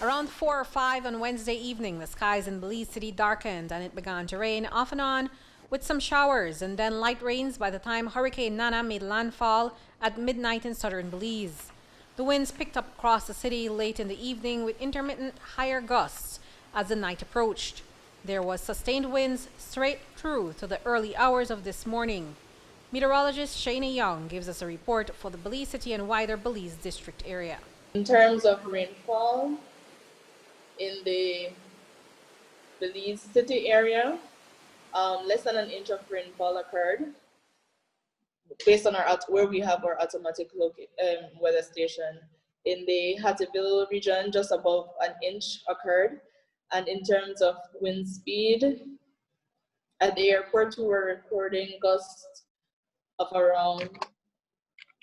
Around 4 or 5 on Wednesday evening, the skies in Belize City darkened and it began to rain off and on with some showers and then light rains by the time Hurricane Nana made landfall at midnight in southern Belize. The winds picked up across the city late in the evening with intermittent higher gusts as the night approached. There was sustained winds straight through to the early hours of this morning. Meteorologist Shana Young gives us a report for the Belize City and wider Belize district area. In terms of rainfall in the Belize City area, less than an inch of rainfall occurred based on where we have our automatic weather station. In the Hattieville region, just above an inch occurred. And in terms of wind speed, at the airport, we were recording gusts of around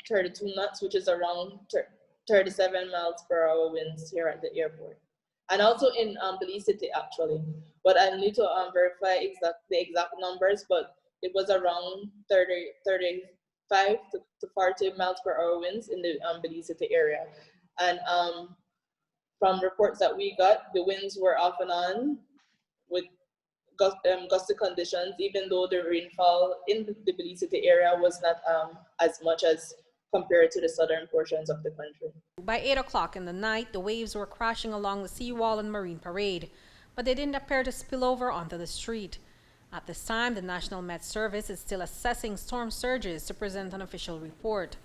32 knots, which is around 37 miles per hour winds here at the airport. And also in Belize City, actually. But I need to verify the exact numbers, but it was around 35 to 40 miles per hour winds in the Belize City area. And from reports that we got, the winds were off and on with gusty conditions, even though the rainfall in the Belize City area was not as much as compared to the southern portions of the country. By 8 o'clock in the night, the waves were crashing along the seawall and Marine Parade, but they didn't appear to spill over onto the street. At this time, the National Met Service is still assessing storm surges to present an official report.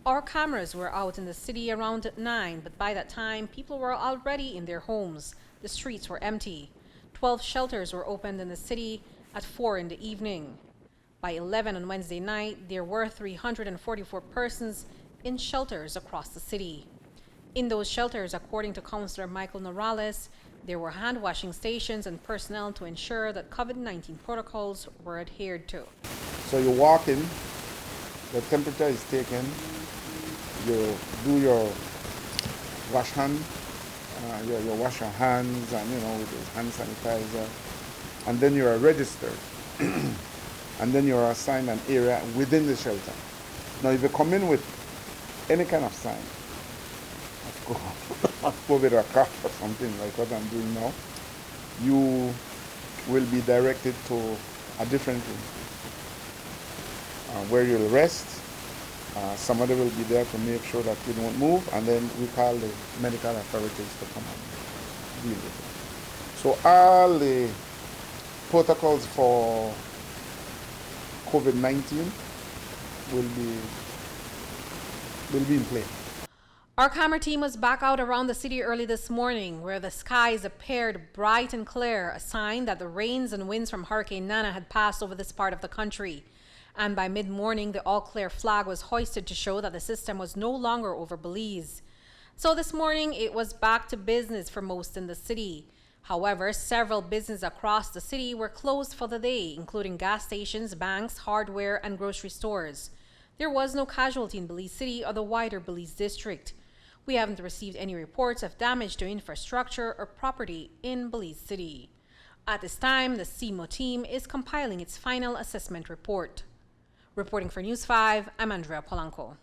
Our cameras were out in the city around 9, but by that time, people were already in their homes. The streets were empty. 12 shelters were opened in the city at 4 in the evening. By 11 on Wednesday night, there were 344 persons in shelters across the city. In those shelters, according to Councillor Michael Norales, there were hand washing stations and personnel to ensure that COVID-19 protocols were adhered to. So you walk in, the temperature is taken, you do your wash hand, you wash your hands and with your hand sanitizer, and then you are registered. And then you are assigned an area within the shelter. Now if you come in with any kind of sign of COVID or cough or something like what I'm doing now, you will be directed to a different room where you'll rest. Somebody will be there to make sure that you don't move, and then we call the medical authorities to come and deal with it. So all the protocols for COVID-19 will be in play. Our camera team was back out around the city early this morning, where the skies appeared bright and clear, a sign that the rains and winds from Hurricane Nana had passed over this part of the country. And by mid-morning, the all-clear flag was hoisted to show that the system was no longer over Belize. So this morning, it was back to business for most in the city. However, several businesses across the city were closed for the day, including gas stations, banks, hardware, and grocery stores. There was no casualty in Belize City or the wider Belize district. We haven't received any reports of damage to infrastructure or property in Belize City. At this time, the CIMO team is compiling its final assessment report. Reporting for News 5, I'm Andrea Polanco.